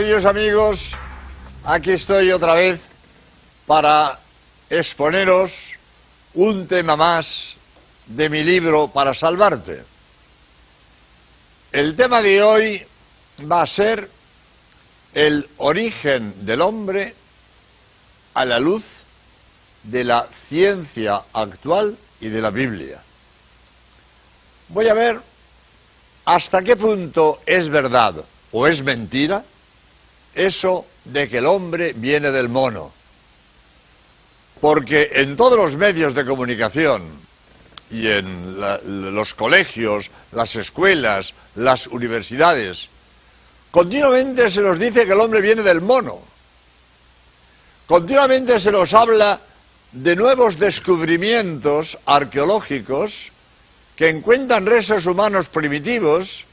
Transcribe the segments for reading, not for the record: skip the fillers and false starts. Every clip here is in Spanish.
queridos amigos, aquí estoy otra vez para exponeros un tema más de mi libro Para Salvarte. El tema de hoy va a ser el origen del hombre a la luz de la ciencia actual y de la Biblia. Voy a ver hasta qué punto es verdad o es mentira eso de que el hombre viene del mono. Porque en todos los medios de comunicación y en los colegios, las escuelas, las universidades, continuamente se nos dice que el hombre viene del mono. Continuamente se nos habla de nuevos descubrimientos arqueológicos que encuentran restos humanos primitivos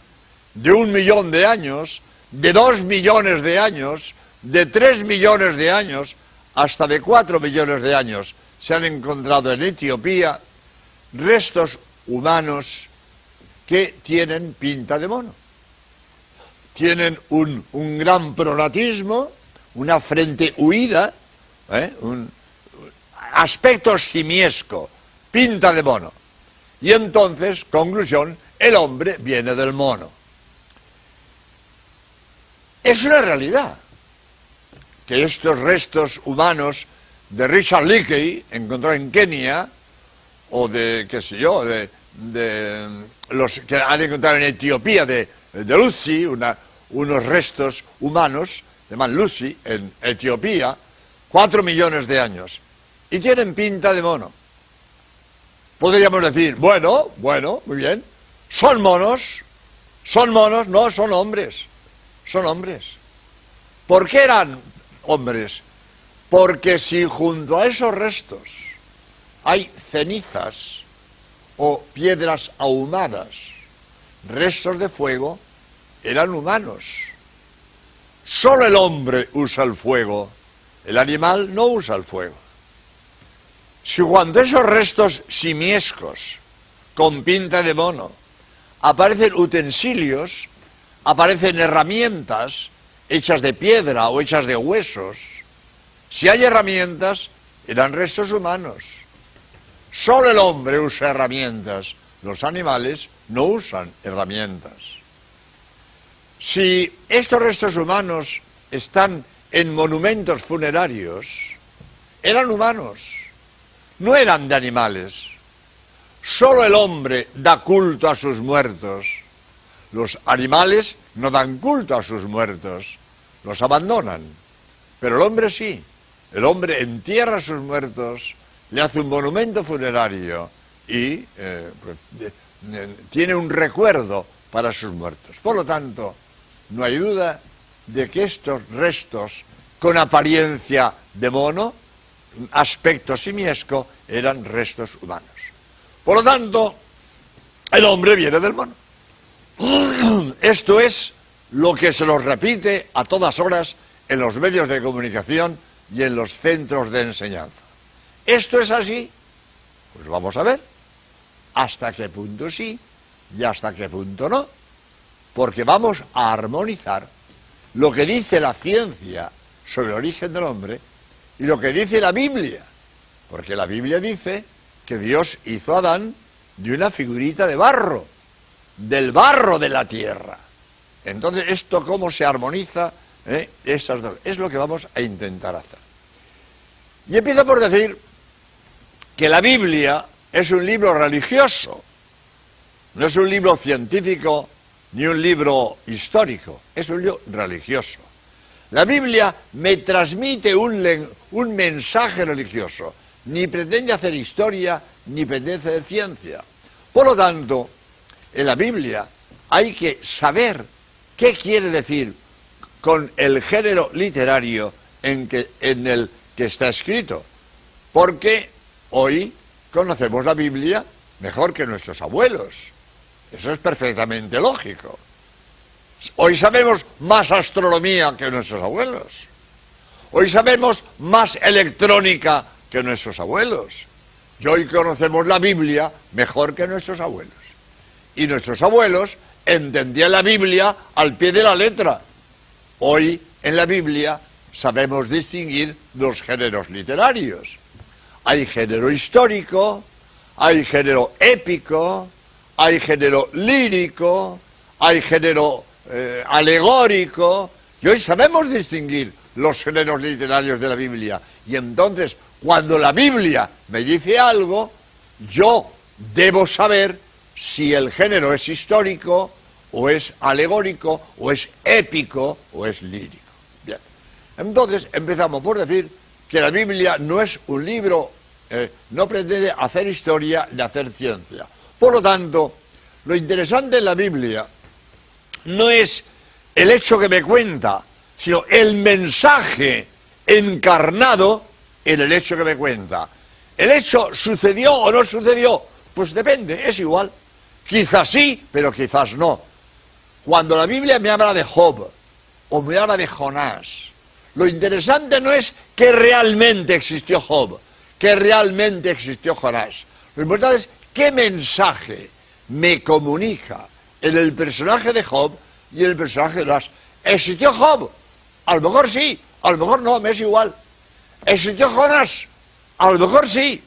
de 1 millón de años, de 2 millones de años, de 3 millones de años, hasta de 4 millones de años. Se han encontrado en Etiopía restos humanos que tienen pinta de mono. Tienen un gran pronatismo, una frente huida, un aspecto simiesco, pinta de mono. Y entonces, conclusión, el hombre viene del mono. Es una realidad que estos restos humanos de Richard Leakey, encontrado en Kenia, o de, qué sé yo, de los que han encontrado en Etiopía, de Lucy, unos restos humanos, llaman Lucy, en Etiopía, 4 millones de años, y tienen pinta de mono. Podríamos decir, bueno, muy bien, son monos, no, son hombres. ¿Por qué eran hombres? Porque si junto a esos restos hay cenizas o piedras ahumadas, restos de fuego, eran humanos. Solo el hombre usa el fuego, el animal no usa el fuego. Si cuando esos restos simiescos, con pinta de mono, aparecen utensilios, aparecen herramientas hechas de piedra o hechas de huesos, si hay herramientas, eran restos humanos. Solo el hombre usa herramientas, los animales no usan herramientas. Si estos restos humanos están en monumentos funerarios, eran humanos, no eran de animales. Solo el hombre da culto a sus muertos. Los animales no dan culto a sus muertos, los abandonan. Pero el hombre sí. El hombre entierra a sus muertos, le hace un monumento funerario y tiene un recuerdo para sus muertos. Por lo tanto, no hay duda de que estos restos con apariencia de mono, aspecto simiesco, eran restos humanos. Por lo tanto, el hombre viene del mono. Esto es lo que se nos repite a todas horas en los medios de comunicación y en los centros de enseñanza. ¿Esto es así? Pues vamos a ver hasta qué punto sí y hasta qué punto no, porque vamos a armonizar lo que dice la ciencia sobre el origen del hombre y lo que dice la Biblia, porque la Biblia dice que Dios hizo a Adán de una figurita de barro, del barro de la tierra. Entonces, ¿esto cómo se armoniza? Esas dos. Es lo que vamos a intentar hacer. Y empiezo por decir que la Biblia es un libro religioso, no es un libro científico ni un libro histórico, es un libro religioso. La Biblia me transmite un mensaje religioso, ni pretende hacer historia, ni pretende hacer ciencia. Por lo tanto, en la Biblia hay que saber qué quiere decir con el género literario en el que está escrito, porque hoy conocemos la Biblia mejor que nuestros abuelos. Eso es perfectamente lógico. Hoy sabemos más astronomía que nuestros abuelos. Hoy sabemos más electrónica que nuestros abuelos. Y hoy conocemos la Biblia mejor que nuestros abuelos. Y nuestros abuelos entendían la Biblia al pie de la letra. Hoy en la Biblia sabemos distinguir los géneros literarios. Hay género histórico, hay género épico, hay género lírico, hay género alegórico, y hoy sabemos distinguir los géneros literarios de la Biblia. Y entonces, cuando la Biblia me dice algo, yo debo saber si el género es histórico, o es alegórico, o es épico, o es lírico. Bien. Entonces, empezamos por decir que la Biblia no es un libro, no pretende hacer historia ni hacer ciencia. Por lo tanto, lo interesante en la Biblia no es el hecho que me cuenta, sino el mensaje encarnado en el hecho que me cuenta. ¿El hecho sucedió o no sucedió? Pues depende, es igual. Quizás sí, pero quizás no. Cuando la Biblia me habla de Job o me habla de Jonás, lo interesante no es que realmente existió Job, que realmente existió Jonás. Lo importante es qué mensaje me comunica en el personaje de Job y en el personaje de Jonás. ¿Existió Job? A lo mejor sí, a lo mejor no, me es igual. ¿Existió Jonás? A lo mejor sí,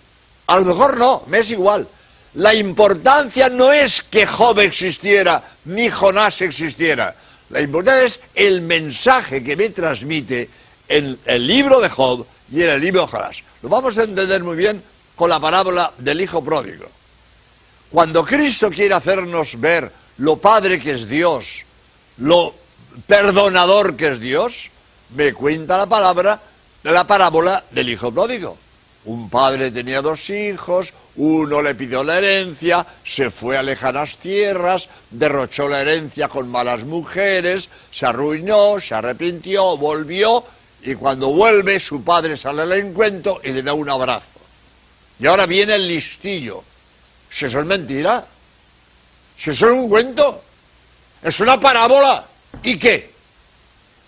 a lo mejor no, me es igual. La importancia no es que Job existiera, ni Jonás existiera. La importancia es el mensaje que me transmite en el libro de Job y en el libro de Jonás. Lo vamos a entender muy bien con la parábola del hijo pródigo. Cuando Cristo quiere hacernos ver lo padre que es Dios, lo perdonador que es Dios, me cuenta la parábola del hijo pródigo. Un padre tenía 2 hijos, uno le pidió la herencia, se fue a lejanas tierras, derrochó la herencia con malas mujeres, se arruinó, se arrepintió, volvió, y cuando vuelve su padre sale al encuentro y le da un abrazo. Y ahora viene el listillo. Si eso es mentira, si eso es un cuento, es una parábola. ¿Y qué?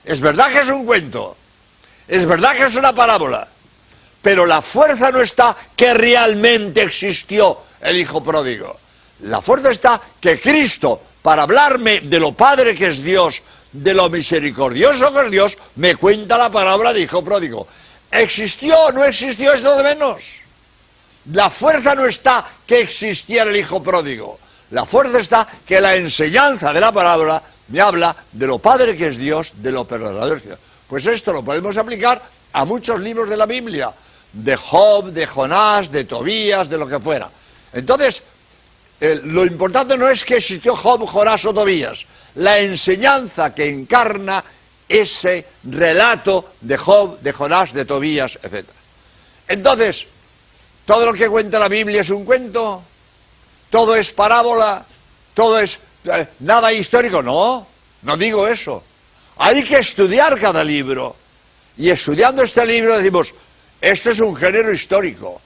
Es verdad que es un cuento, es verdad que es una parábola, pero la fuerza no está que realmente existió el hijo pródigo. La fuerza está que Cristo, para hablarme de lo padre que es Dios, de lo misericordioso que es Dios, me cuenta la parábola del hijo pródigo. ¿Existió o no existió? Es lo de menos. La fuerza no está que existiera el hijo pródigo. La fuerza está que la enseñanza de la parábola me habla de lo padre que es Dios, de lo perdonador que es Dios. Pues esto lo podemos aplicar a muchos libros de la Biblia, de Job, de Jonás, de Tobías, de lo que fuera. Entonces, lo importante no es que existió Job, Jonás o Tobías, la enseñanza que encarna ese relato de Job, de Jonás, de Tobías, etc. Entonces, ¿todo lo que cuenta la Biblia es un cuento? ¿Todo es parábola? ¿Todo es nada histórico? No, no digo eso. Hay que estudiar cada libro. Y estudiando este libro decimos, esto es un género histórico,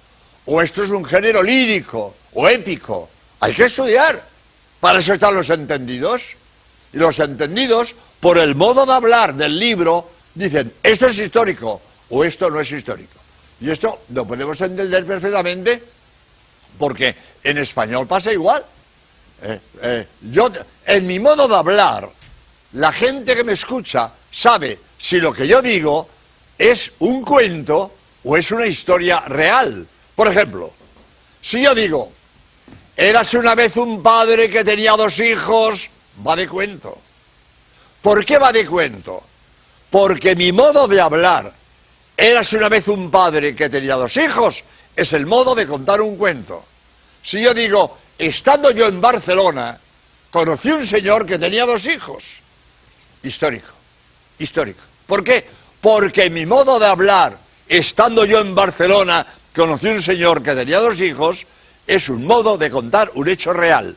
o esto es un género lírico, o épico. Hay que estudiar. Para eso están los entendidos. Y los entendidos, por el modo de hablar del libro, dicen, esto es histórico, o esto no es histórico. Y esto lo podemos entender perfectamente, porque en español pasa igual. Yo, en mi modo de hablar, la gente que me escucha sabe si lo que yo digo es un cuento o es una historia real. Por ejemplo, si yo digo, érase una vez un padre que tenía 2 hijos, va de cuento. ¿Por qué va de cuento? Porque mi modo de hablar, érase una vez un padre que tenía 2 hijos, es el modo de contar un cuento. Si yo digo, estando yo en Barcelona, conocí un señor que tenía 2 hijos, histórico, histórico. ¿Por qué? Porque mi modo de hablar, estando yo en Barcelona, conocí un señor que tenía 2 hijos, es un modo de contar un hecho real.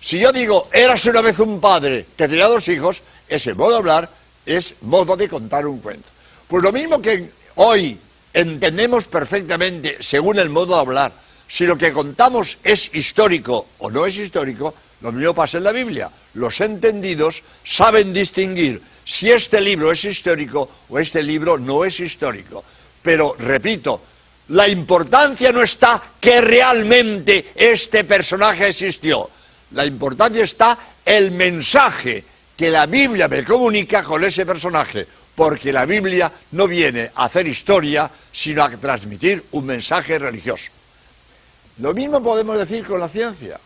Si yo digo, érase una vez un padre que tenía 2 hijos, ese modo de hablar es modo de contar un cuento. Pues lo mismo que hoy entendemos perfectamente, según el modo de hablar, si lo que contamos es histórico o no es histórico, lo mismo pasa en la Biblia. Los entendidos saben distinguir si este libro es histórico o este libro no es histórico. Pero, repito, la importancia no está que realmente este personaje existió. La importancia está el mensaje que la Biblia me comunica con ese personaje, porque la Biblia no viene a hacer historia, sino a transmitir un mensaje religioso. Lo mismo podemos decir con la ciencia.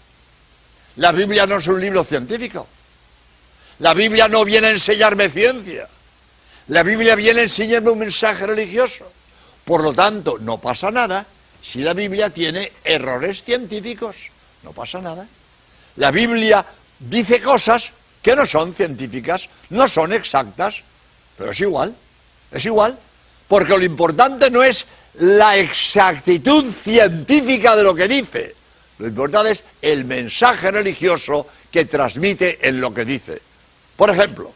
La Biblia no es un libro científico. La Biblia no viene a enseñarme ciencia. La Biblia viene a enseñarme un mensaje religioso. Por lo tanto, no pasa nada si la Biblia tiene errores científicos. No pasa nada. La Biblia dice cosas que no son científicas, no son exactas, pero es igual, porque lo importante no es la exactitud científica de lo que dice, lo importante es el mensaje religioso que transmite en lo que dice. Por ejemplo,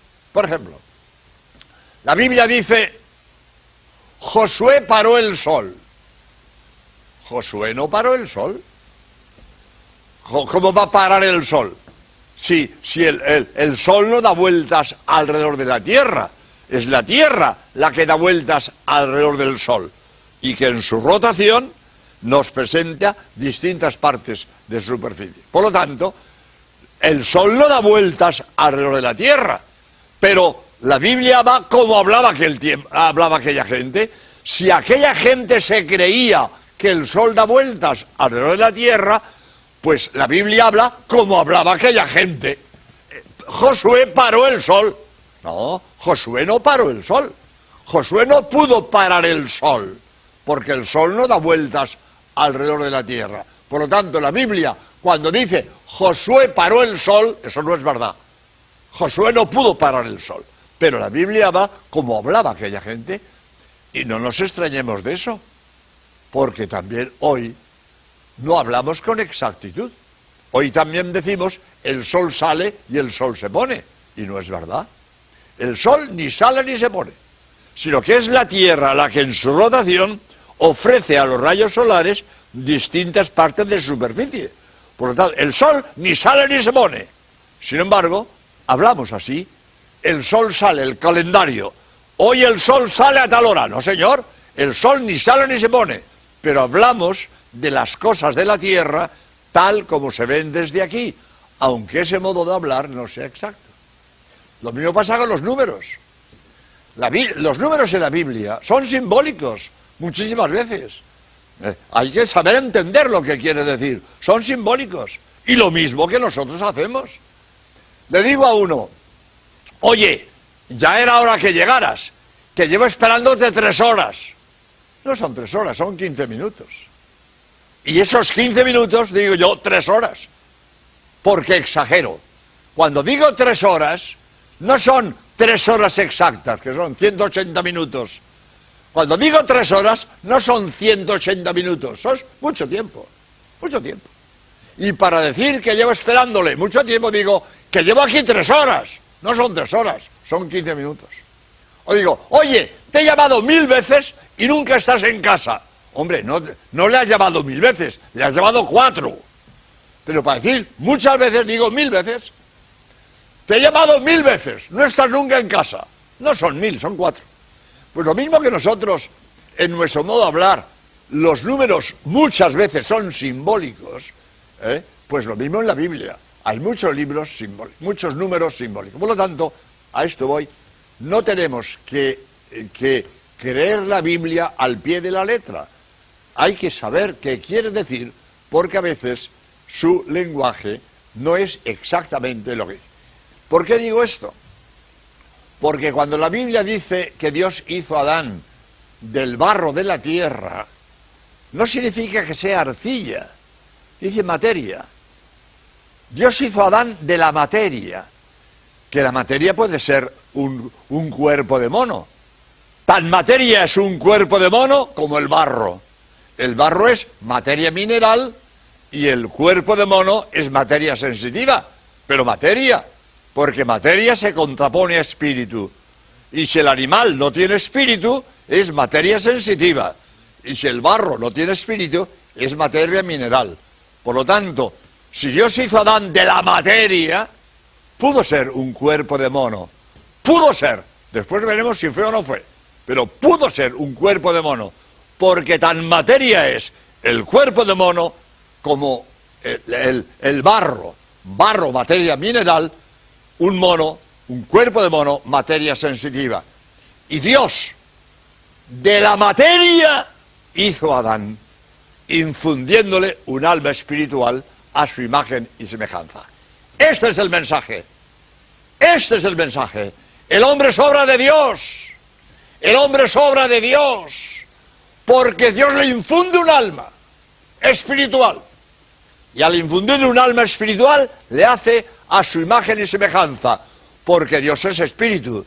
la Biblia dice, Josué paró el sol. Josué no paró el sol. ¿Cómo va a parar el sol? Si el sol no da vueltas alrededor de la Tierra, es la Tierra la que da vueltas alrededor del sol, y que en su rotación nos presenta distintas partes de su superficie. Por lo tanto, el sol no da vueltas alrededor de la Tierra, pero la Biblia va como hablaba aquella gente. Si aquella gente se creía que el sol da vueltas alrededor de la Tierra, pues la Biblia habla como hablaba aquella gente. Josué paró el sol. No, Josué no paró el sol. Josué no pudo parar el sol, porque el sol no da vueltas alrededor de la Tierra. Por lo tanto, la Biblia, cuando dice Josué paró el sol, eso no es verdad. Josué no pudo parar el sol. Pero la Biblia va como hablaba aquella gente, y no nos extrañemos de eso, porque también hoy no hablamos con exactitud. Hoy también decimos, el sol sale y el sol se pone, y no es verdad. El sol ni sale ni se pone, sino que es la Tierra la que en su rotación ofrece a los rayos solares distintas partes de su superficie. Por lo tanto, el sol ni sale ni se pone. Sin embargo, hablamos así, el sol sale, el calendario, hoy el sol sale a tal hora. No, señor, el sol ni sale ni se pone, pero hablamos de las cosas de la Tierra tal como se ven desde aquí, aunque ese modo de hablar no sea exacto. Lo mismo pasa con los números. Los números en la Biblia son simbólicos muchísimas veces. Hay que saber entender lo que quiere decir. Son simbólicos. Y lo mismo que nosotros hacemos. Le digo a uno, oye, ya era hora que llegaras, que llevo esperándote 3 horas. No son 3 horas, son 15 minutos. Y esos 15 minutos, digo yo, 3 horas. Porque exagero. Cuando digo 3 horas, no son 3 horas exactas, que son 180 minutos. Cuando digo 3 horas, no son 180 minutos, son mucho tiempo, mucho tiempo. Y para decir que llevo esperándole mucho tiempo, digo que llevo aquí 3 horas. No son 3 horas, son 15 minutos. O digo, oye, te he llamado 1000 veces y nunca estás en casa. Hombre, no le has llamado 1000 veces, le has llamado 4. Pero para decir muchas veces, digo 1000 veces. Te he llamado 1000 veces, no estás nunca en casa. No son 1000, son 4. Pues lo mismo que nosotros, en nuestro modo de hablar, los números muchas veces son simbólicos, pues lo mismo en la Biblia. Hay muchos libros simbólicos, muchos números simbólicos. Por lo tanto, a esto voy. No tenemos que creer la Biblia al pie de la letra. Hay que saber qué quiere decir, porque a veces su lenguaje no es exactamente lo que dice. ¿Por qué digo esto? Porque cuando la Biblia dice que Dios hizo a Adán del barro de la tierra, no significa que sea arcilla, dice materia. Dios hizo a Adán de la materia, que la materia puede ser un cuerpo de mono. Tan materia es un cuerpo de mono como el barro. El barro es materia mineral y el cuerpo de mono es materia sensitiva, pero materia, porque materia se contrapone a espíritu. Y si el animal no tiene espíritu, es materia sensitiva. Y si el barro no tiene espíritu, es materia mineral. Por lo tanto, si Dios hizo a Adán de la materia, pudo ser un cuerpo de mono. Pudo ser. Después veremos si fue o no fue. Pero pudo ser un cuerpo de mono. Porque tan materia es el cuerpo de mono como el barro. Barro, materia mineral, un mono, un cuerpo de mono, materia sensitiva. Y Dios, de la materia, hizo a Adán, infundiéndole un alma espiritual a su imagen y semejanza. Este es el mensaje. Este es el mensaje. El hombre es obra de Dios. El hombre es obra de Dios. Porque Dios le infunde un alma espiritual. Y al infundirle un alma espiritual, le hace a su imagen y semejanza. Porque Dios es espíritu.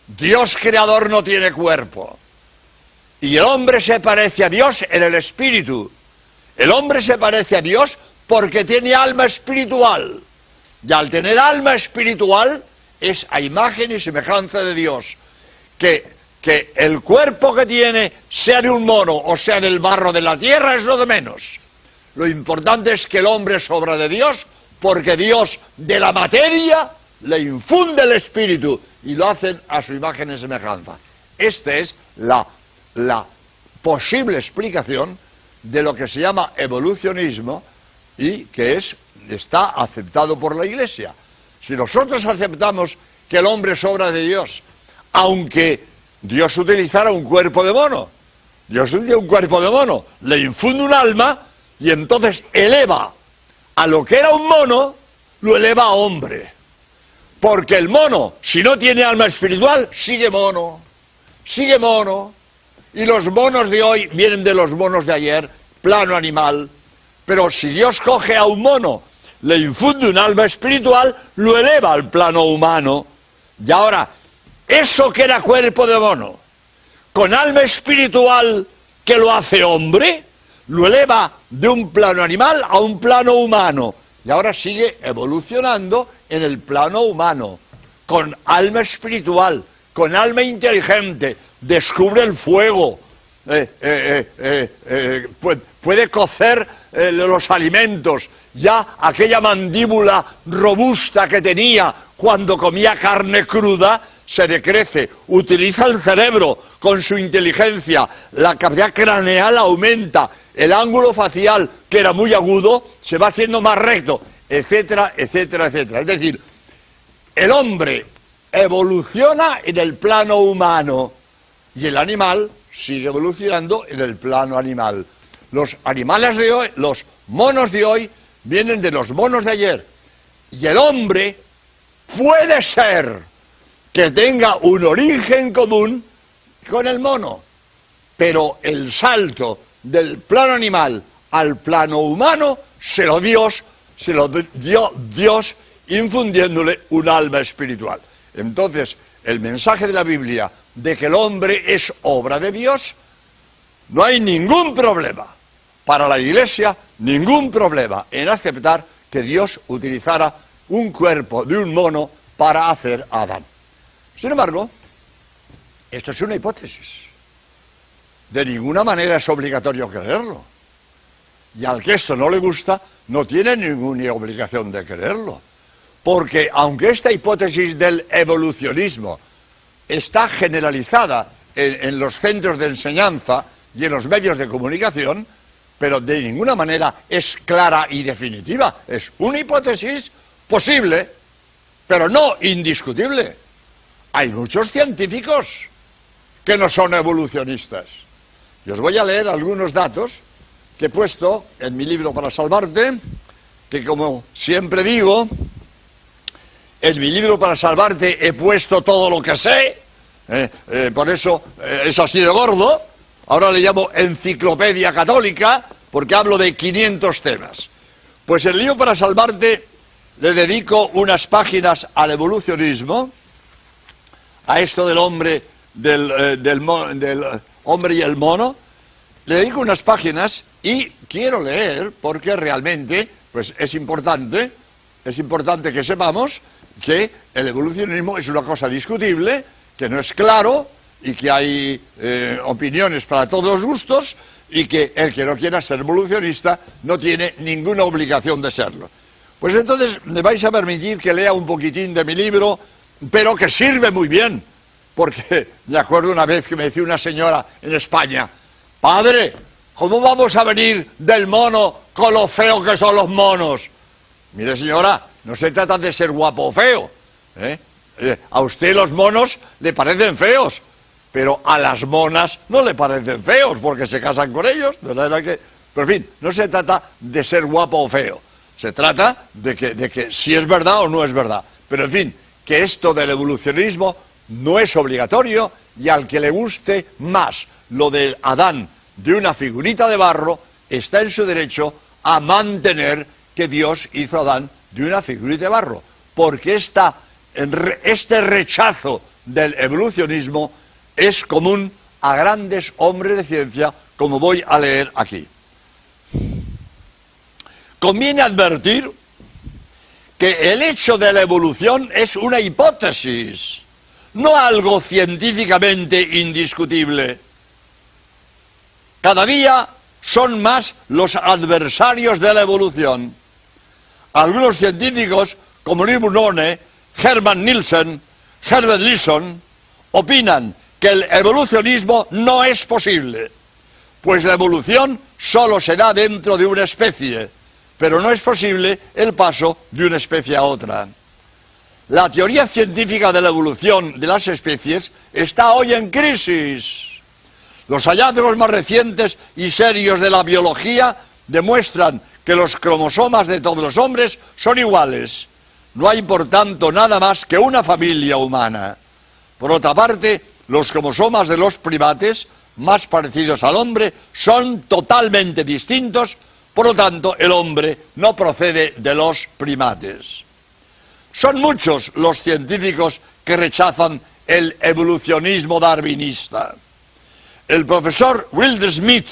Dios creador no tiene cuerpo. Y el hombre se parece a Dios en el espíritu. El hombre se parece a Dios porque tiene alma espiritual. Y al tener alma espiritual, es a imagen y semejanza de Dios. Que el cuerpo que tiene, sea de un mono o sea del barro de la tierra, es lo de menos. Lo importante es que el hombre es obra de Dios, porque Dios de la materia le infunde el espíritu y lo hacen a su imagen y semejanza. Esta es la posible explicación de lo que se llama evolucionismo y que está aceptado por la Iglesia. Si nosotros aceptamos que el hombre es obra de Dios, aunque Dios utilizara un cuerpo de mono, Dios utiliza un cuerpo de mono, le infunde un alma y entonces eleva a lo que era un mono, lo eleva a hombre. Porque el mono, si no tiene alma espiritual, sigue mono. Y los monos de hoy vienen de los monos de ayer, plano animal. Pero si Dios coge a un mono, le infunde un alma espiritual, lo eleva al plano humano. Y ahora, eso que era cuerpo de mono, con alma espiritual que lo hace hombre, lo eleva de un plano animal a un plano humano. Y ahora sigue evolucionando en el plano humano, con alma espiritual, con alma inteligente, descubre el fuego, puede cocer los alimentos, ya aquella mandíbula robusta que tenía cuando comía carne cruda, se decrece, utiliza el cerebro con su inteligencia, la capacidad craneal aumenta, el ángulo facial, que era muy agudo, se va haciendo más recto, etcétera, etcétera, etcétera. Es decir, el hombre evoluciona en el plano humano y el animal sigue evolucionando en el plano animal. Los animales de hoy, los monos de hoy, vienen de los monos de ayer. Y el hombre puede ser que tenga un origen común con el mono, pero el salto del plano animal al plano humano se lo dio Dios infundiéndole un alma espiritual. Entonces, el mensaje de la Biblia de que el hombre es obra de Dios, no hay ningún problema para la Iglesia, ningún problema en aceptar que Dios utilizara un cuerpo de un mono para hacer a Adán. Sin embargo, esto es una hipótesis. De ninguna manera es obligatorio creerlo. Y al que esto no le gusta, no tiene ninguna obligación de creerlo. Porque aunque esta hipótesis del evolucionismo está generalizada en los centros de enseñanza y en los medios de comunicación, pero de ninguna manera es clara y definitiva. Es una hipótesis posible, pero no indiscutible. Hay muchos científicos que no son evolucionistas. Y os voy a leer algunos datos que he puesto en mi libro Para Salvarte, que como siempre digo, en mi libro Para Salvarte he puesto todo lo que sé, por eso es así de gordo. Ahora le llamo Enciclopedia Católica, porque hablo de 500 temas. Pues el libro Para Salvarte le dedico unas páginas al evolucionismo, a esto del hombre, del hombre y el mono. Le dedico unas páginas y quiero leer, porque realmente pues es importante que sepamos que el evolucionismo es una cosa discutible, que no es claro y que hay opiniones para todos los gustos y que el que no quiera ser evolucionista no tiene ninguna obligación de serlo. Pues entonces me vais a permitir que lea un poquitín de mi libro, pero que sirve muy bien, porque me acuerdo una vez que me decía una señora en España: padre, ¿cómo vamos a venir del mono con lo feo que son los monos? Mire, señora, no se trata de ser guapo o feo, A usted los monos le parecen feos, pero a las monas no le parecen feos porque se casan con ellos. Pero en fin, no se trata de ser guapo o feo, se trata de que si es verdad o no es verdad. Pero en fin, que esto del evolucionismo no es obligatorio, y al que le guste más lo del Adán de una figurita de barro, está en su derecho a mantener que Dios hizo a Adán de una figurita de barro, porque este rechazo del evolucionismo es común a grandes hombres de ciencia, como voy a leer aquí. Conviene advertir que el hecho de la evolución es una hipótesis, no algo científicamente indiscutible. Cada día son más los adversarios de la evolución. Algunos científicos, como Lee Burnone, Herman Nielsen, Herbert Leeson, opinan que el evolucionismo no es posible, pues la evolución solo se da dentro de una especie, pero no es posible el paso de una especie a otra. La teoría científica de la evolución de las especies está hoy en crisis. Los hallazgos más recientes y serios de la biología demuestran que los cromosomas de todos los hombres son iguales. No hay, por tanto, nada más que una familia humana. Por otra parte, los cromosomas de los primates, más parecidos al hombre, son totalmente distintos. Por lo tanto, el hombre no procede de los primates. Son muchos los científicos que rechazan el evolucionismo darwinista. El profesor Wilder Smith,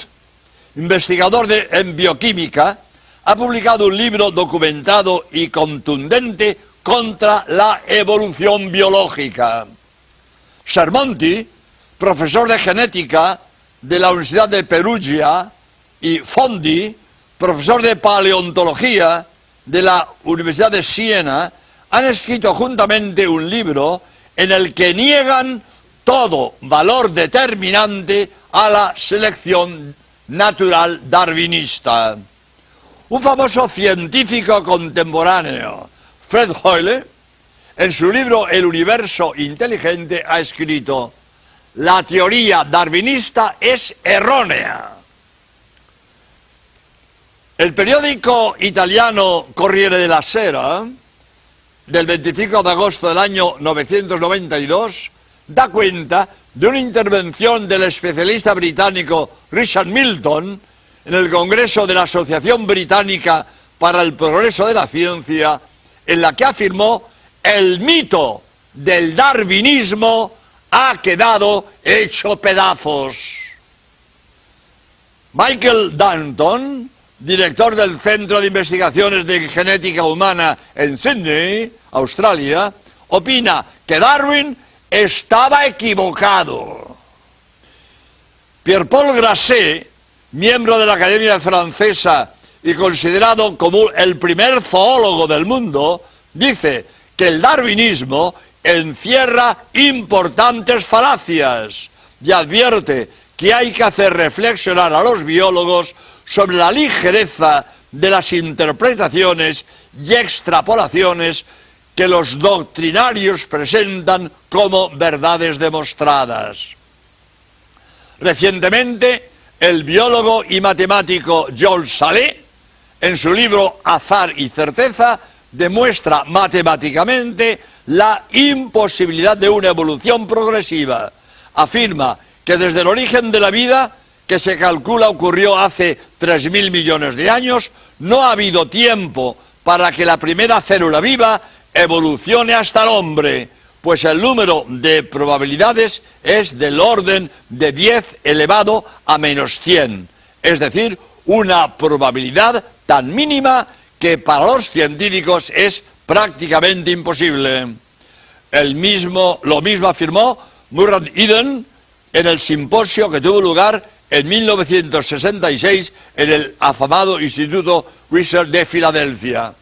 investigador en bioquímica, ha publicado un libro documentado y contundente contra la evolución biológica. Sermonti, profesor de genética de la Universidad de Perugia, y Fondi, profesor de paleontología de la Universidad de Siena, han escrito juntamente un libro en el que niegan todo valor determinante a la selección natural darwinista. Un famoso científico contemporáneo, Fred Hoyle, en su libro El universo inteligente, ha escrito: la teoría darwinista es errónea. El periódico italiano Corriere della Sera, del 25 de agosto del año 992, da cuenta de una intervención del especialista británico Richard Milton en el Congreso de la Asociación Británica para el Progreso de la Ciencia, en la que afirmó: el mito del darwinismo ha quedado hecho pedazos. Michael Danton, director del Centro de Investigaciones de Genética Humana en Sydney, Australia, opina que Darwin estaba equivocado. Pierre-Paul Grasset, miembro de la Academia Francesa y considerado como el primer zoólogo del mundo, dice que el darwinismo encierra importantes falacias y advierte que hay que hacer reflexionar a los biólogos sobre la ligereza de las interpretaciones y extrapolaciones que los doctrinarios presentan como verdades demostradas. Recientemente, el biólogo y matemático Jules Salé, en su libro Azar y certeza, demuestra matemáticamente la imposibilidad de una evolución progresiva. Afirma que desde el origen de la vida, que se calcula ocurrió hace 3.000 millones de años, no ha habido tiempo para que la primera célula viva evolucione hasta el hombre, pues el número de probabilidades es del orden de 10 elevado a menos 100, es decir, una probabilidad tan mínima que para los científicos es prácticamente imposible. Lo mismo afirmó Murad Eden en el simposio que tuvo lugar en 1966 en el afamado Instituto Weiser de Filadelfia,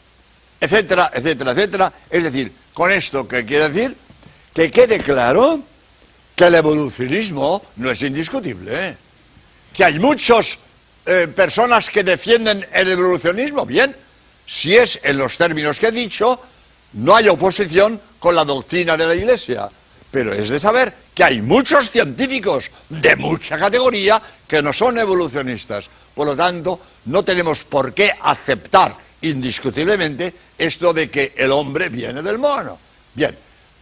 etcétera, etcétera, etcétera. Es decir, con esto, ¿qué quiere decir? Que quede claro que el evolucionismo no es indiscutible, que hay muchas personas que defienden el evolucionismo. Bien, si es en los términos que he dicho, no hay oposición con la doctrina de la Iglesia, pero es de saber que hay muchos científicos de mucha categoría que no son evolucionistas. Por lo tanto, no tenemos por qué aceptar indiscutiblemente esto de que el hombre viene del mono. Bien,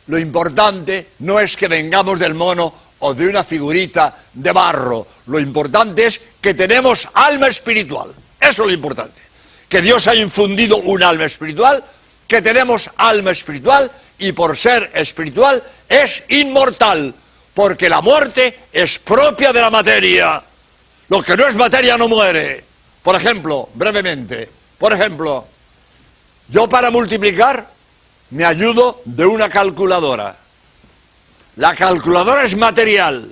lo importante no es que vengamos del mono o de una figurita de barro, lo importante es que tenemos alma espiritual, eso es lo importante, que Dios ha infundido un alma espiritual, que tenemos alma espiritual y por ser espiritual es inmortal, porque la muerte es propia de la materia, lo que no es materia no muere. Por ejemplo, brevemente, yo para multiplicar me ayudo de una calculadora. La calculadora es material.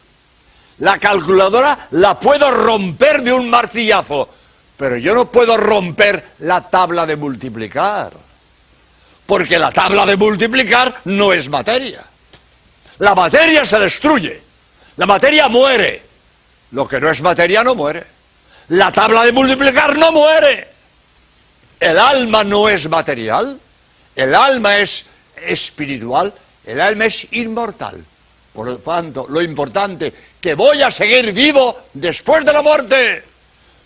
La calculadora la puedo romper de un martillazo, pero yo no puedo romper la tabla de multiplicar, porque la tabla de multiplicar no es materia. La materia se destruye, la materia muere, lo que no es materia no muere. La tabla de multiplicar no muere. El alma no es material, el alma es espiritual, el alma es inmortal. Por lo tanto, lo importante, que voy a seguir vivo después de la muerte.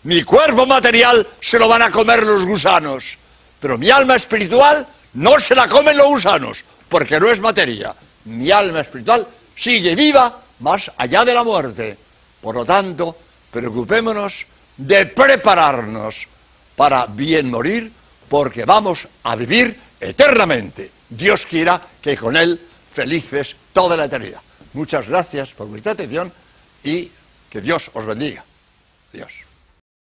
Mi cuerpo material se lo van a comer los gusanos, pero mi alma espiritual no se la comen los gusanos, porque no es materia. Mi alma espiritual sigue viva más allá de la muerte. Por lo tanto, preocupémonos de prepararnos para bien morir, porque vamos a vivir eternamente. Dios quiera que con Él felices toda la eternidad. Muchas gracias por vuestra atención y que Dios os bendiga. Adiós.